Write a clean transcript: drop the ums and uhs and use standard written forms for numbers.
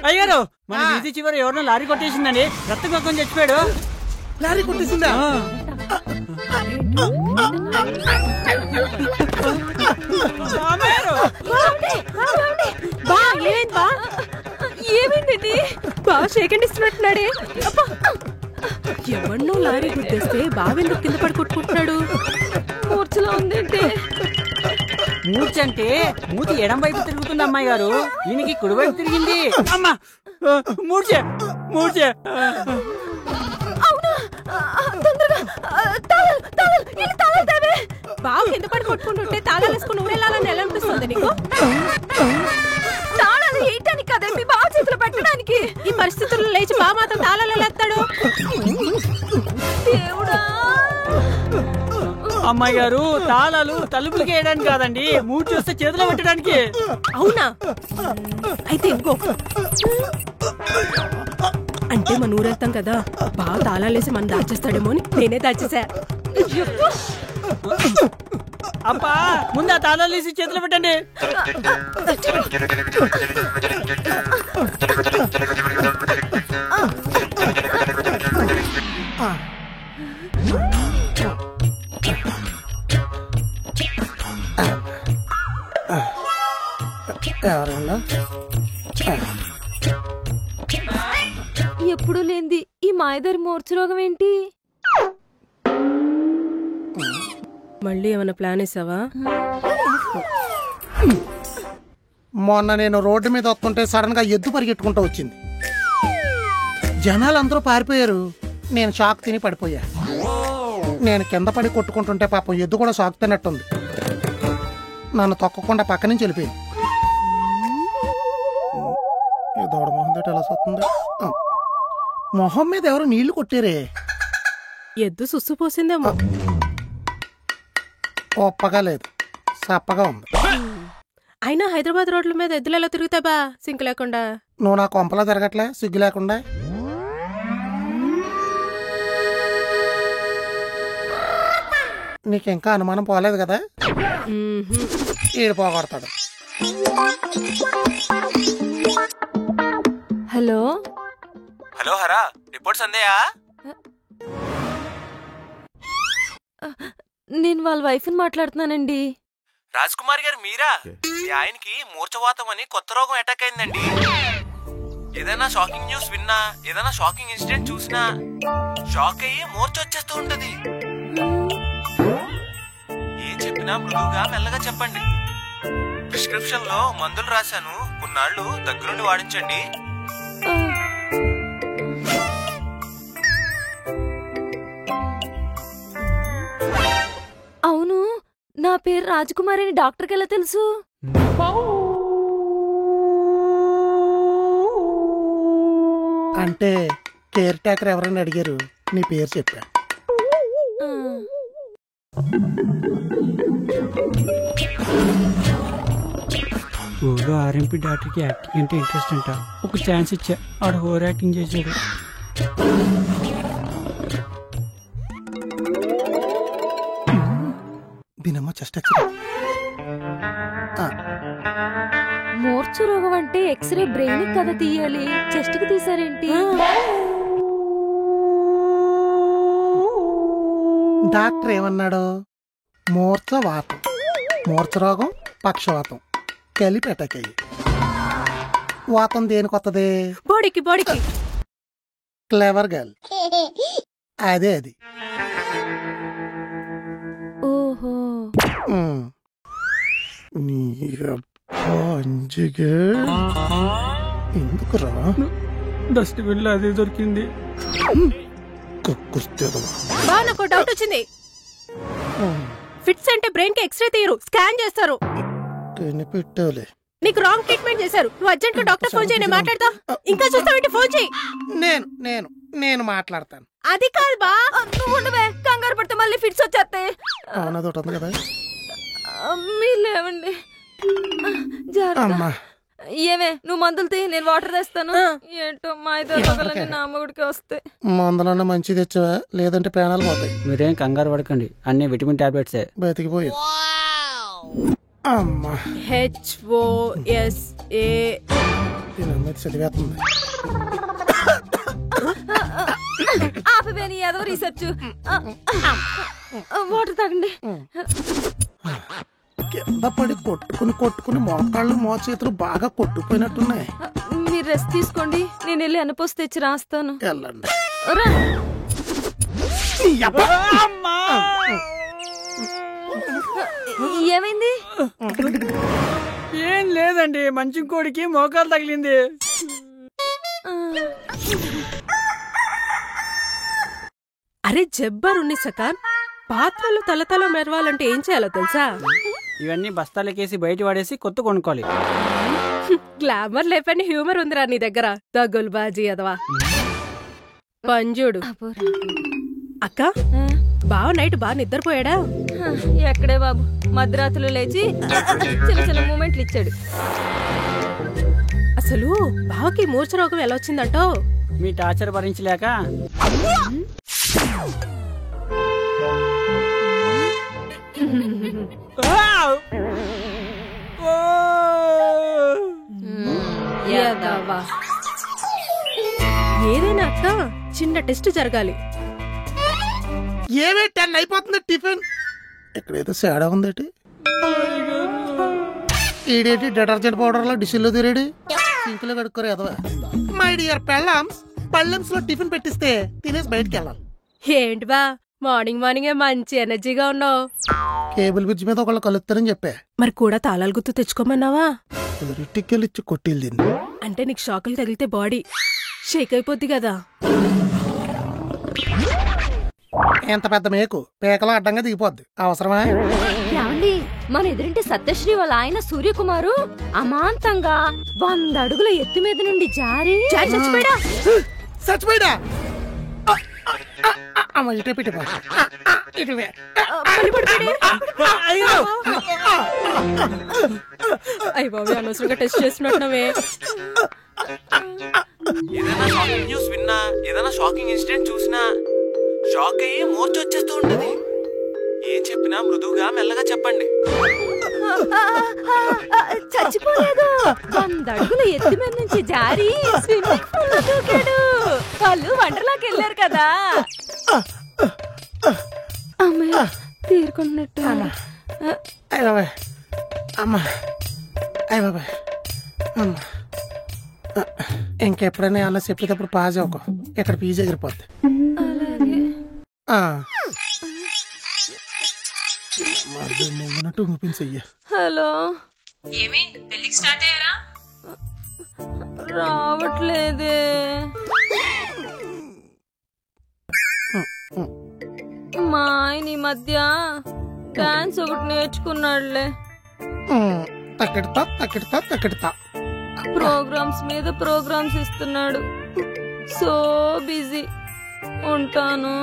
అయ్యారు మన వీధి చివరి ఎవరినో లారీ కొట్టేసిందండి, రక్తం కక్కుని చచ్చిపోయాడు. లారీ కొట్టేసిందా? ఏమైందండి? బాగా షేకండి ఇస్తున్నట్టున్నాడే. ఎవరినో లారీ గుద్దేస్తే బావెందుకు కింద పడి కొట్టుకుంటున్నాడు? మూర్చలో ఉందంటే. మూర్చ అంటే మూతి ఎడం వైపు తిరుగుతుంది అమ్మాయి గారు, ఈయనకి కుడివైపు తిరిగింది. అమ్మా మూర్చ మూర్చ. బావ కింద పడి కొట్టుకుంటుంటే తాళాలు వేసుకుని ఊరెళ్ళాలని ఎలా అనిపిస్తుంది నీకు? తాళాలు వేయటానికి కదే మీ బావ చేతిలో పెట్టడానికి. ఈ పరిస్థితుల్లో లేచి బావ మాత్రం తాళాలు ఎలా ఎత్తాడు? దేవుడా! అమ్మాయి గారు తాళాలు తలుపులకి వేయడానికి కాదండి, మూర్చి వస్తే చేతిలో పెట్టడానికి. అవునా? అయితే ఇంకో అంటే మన ఊరెళ్తాం కదా, బాగా తాళాలేసి మనం దాచేస్తాడేమో అని నేనే దాచేసా. అబ్బా ముందు ఆ తాళాలు వేసి చేతిలో పెట్టండి. ఎప్పుడు లేంది ఈ మాయదారి మూర్ఛ రోగం ఏంటి? మళ్ళీ ఏమైనా ప్లాన్ వేసావా? మొన్న నేను రోడ్డు మీద వస్తుంటే సడన్ గా ఎద్దు పరిగెట్టుకుంటూ వచ్చింది. జనాలందరూ పారిపోయారు, నేను షాక్ తిని పడిపోయా. నేను కింద పడి కొట్టుకుంటుంటే పాపం ఎద్దు కూడా షాక్ తిన్నట్టుంది, నన్ను తొక్కకుండా పక్క నుంచి వెళ్ళిపోయింది. దోడ మొహం తోటి ఎలా వస్తుంది? మొహం మీద ఎవరు నీళ్లు కొట్టారే. ఎద్దు సుస్సు పోసిందేమో. ఒప్పగా లేదు, సప్పగా ఉంది. అయినా హైదరాబాద్ రోడ్ల మీద ఎద్దులు ఎలా తిరుగుతాబా సింక్ లేకుండా? నువ్వు నా కొంపలా తిరగట్లే సిగ్గు లేకుండా. నీకు ఇంకా అనుమానం పోలేదు కదా? ఈడు పోగొడతాడు. హలో హలో హరా, రిపోర్ట్స్ అందాయా? నేను వాళ్ళ వైఫ్ని మాట్లాడుతున్నానండి. రాజ్ కుమార్ గారు మీరా? మీ ఆయనకి మూర్ఛవాతం అని కొత్త రోగం అటాక్ అయిందండి. ఏదైనా షాకింగ్ న్యూస్ విన్నా, ఏదైనా షాకింగ్ ఇన్సిడెంట్ చూసినా షాక్ అయ్యి మూర్ఛ వచ్చేస్తూ ఉంటది. ఏం చెప్పినా మృదువుగా మెల్లగా చెప్పండి. ప్రిస్క్రిప్షన్ లో మందులు రాశాను, కొన్నాళ్ళు దగ్గరుండి వాడించండి. అవును, నా పేరు రాజకుమారి అని డాక్టర్కి ఎలా తెలుసు? అంటే కేర్ టేకర్ ఎవరైనా అడిగారు, నీ పేరు చెప్పా. ఊళ్ళో ఆర్ఎంపీ డాక్టర్కి యాక్టింగ్ అంటే ఇంట్రెస్ట్ అంట, ఒక ఛాన్స్ ఇచ్చా, ఆడ ఓవర్ యాక్టింగ్ చేశాడు. దీనమ్మ చెస్ట్ మూర్ఛ రోగం అంటే ఎక్స్రే బ్రెయిన్ కదా తీయాలి, చెస్ట్ కి తీసారేంటి? డాక్టర్ ఏమన్నాడు? మూర్ఛ వాతం, మూర్ఛ రోగం పక్షవాతం కలిపి అటాక్ అయ్యి. వాతం దేనికి వస్తుంది? బాడీకి. బాడీకి క్లెవర్ గర్ల్, అదే అది. ఓహో. ఎందుకురా డస్ట్బిన్ లో అదే దొరికింది. నాకు డౌట్ వచ్చింది. ఫిట్స్ అంటే బ్రెయిన్ కి ఎక్స్రే తీయరు, స్కాన్ చేస్తారు. పెట్టాలి. నీకు రాంగ్ ట్రీట్మెంట్ చేశారు. నువ్వు అర్జెంట్ గా డాక్టర్ ఫోన్ చేయి, నేను మాట్లాడతా. ఇంకా చూస్తావేంటి? ఫోన్ చేయి. నేను మాట్లాడతాను. అది కాదు బా, నువ్వు ఉండవే. కంగారు పడితే మళ్ళీ ఫిట్స్ వచ్చేస్తాయి. అవునది ఒకటి ఉంది కదా. మీరు లేవండి. ఏమే నువ్వు మందులు తీ, నేను వాటర్ తెస్తాను. ఏంటో మా ఇద్దరు నా మొగుడికి వస్తే మందులన్నా మంచి తెచ్చావా, లేదంటే ప్రాణాలు పోతాయి. మీరేం కంగారు పడకండి, అన్ని విటమిన్ టాబ్లెట్సే. బతికిపోయావు. అమ్మా HOSA. చదివేస్తుంది. ఆపవేని ఏదో రీసెర్చ్. వాటర్ తాగండి. కింద పడి కొట్టుకుని మోకాళ్ళు మోచేతులు బాగా కొట్టుకుపోయినట్టున్నాయి. మీరు రెస్ట్ తీసుకోండి, నేను వెళ్ళి అనపోసి తెచ్చి రాస్తాను. వెళ్ళండి. రా. ఏమైంది? ఏం లేదండి, మంచి కోడికి మోకాలు తగిలింది. అరే జబ్బరుణ్ణి సకాన్, పాత్రలు తలతల మెరవాలంటే ఏం చేయాలో తెలుసా? ఇవన్నీ బస్తాలకేసి బయట వాడేసి కొత్త కొనుక్కోవాలి. గ్లామర్ లేపని హ్యూమర్ ఉందిరా నీ దగ్గర, దగ్గులు బాజీ అదవా. పంజుడు అక్క, బావ నైట్ బాగా నిద్రపోయాడా? ఎక్కడే బాబు, మధ్యరాత్రులు లేచి చిన్న చిన్న మూమెంట్లు ఇచ్చాడు. అసలు బావకి మూర్ఛ రోగం ఎలా వచ్చిందంటావు? మీ టార్చర్ భరించలేక. ఏదైనా అక్క చిన్న టెస్ట్ జరగాలి. ఏమే 10 అయిపోతుంది టిఫిన్. ఇక్కడేదో సేడా ఉందేటి. ఈడేటి డిటర్జెంట్ పౌడర్ లో డిషిల్లో తిరేడి సింకులో కడుక్కోరు ఎదవా. మై డియర్ పెళ్ళామ్స్, పళ్ళెమ్స్ లో టిఫిన్ పెట్టిస్తే తినేసి బయటికి వెళ్ళాలి. ఏంటి బా మార్నింగ్ మార్నింగే మంచి ఎనర్జీగా ఉన్నావు. కేబుల్ బ్రిడ్జ్ మీద ఒకళ్ళు కలుస్తారని చెప్పా. మరి కూడా తాళాలు గుర్తు తెచ్చుకోమన్నావా? టిక్కెళ్ళిచ్చి కొట్టిల్ది. అంటే నీకు షాకులు తగిలితే బాడీ షేక్ అయిపోద్ది కదా. ఎంత పెద్ద మేకు పేకలో అడ్డంగా దిగిపోద్ది, అవసరమా? ఏమండి, మన ఎదురింటి సత్యశ్రీ వాళ్ళ ఆయన సూర్యకుమారు అమాంతంగా 100 అడుగుల ఎత్తు మీద నుండి జారి చచ్చిపోయాడా. చచ్చిపోయాడా? అమ్మ ఇటే పిటిపో. ఇటువే. అయ్య బాబు, అనవసరంగా టెస్ట్ చేస్తున్నట్టున్నావే. ఏదైనా షాకింగ్ న్యూస్ విన్నా, ఏదైనా షాకింగ్ ఇన్సిడెంట్ చూసినా షాక్ అయ్యి మూర్ఛ వచ్చేస్తూ ఉంటది. ఏం చెప్పినా మృదువుగా మెల్లగా చెప్పండి. చచ్చిపోలేదు, 100 అడుగుల ఎత్తు మీద నుంచి జారి స్విమ్మింగ్ పూల్ లో దూకాడు. వాళ్ళు వండర్లాకి వెళ్ళారు కదా. అమ్మయ్య, తీరుకున్నట్టు. అయ్య బాబాయ్, అమ్మ అయ్య బాబాయ్, అమ్మ. ఇంకెప్పుడైనా అలా చెప్పేటప్పుడు పాజ్ అవ్వకు, ఇక్కడ పీజీ ఎగిరిపోద్ది. హలో, ఏమి పెళ్లికి స్టార్ట్ అయ్యారా? రావట్లేదే. మా ఆయన ఈ మధ్య డాన్స్ ఒకటి నేర్చుకున్నాడులే. తక్కిడతా ప్రోగ్రామ్స్ మీద ప్రోగ్రామ్స్ ఇస్తున్నాడు. So busy. ఉంటాను.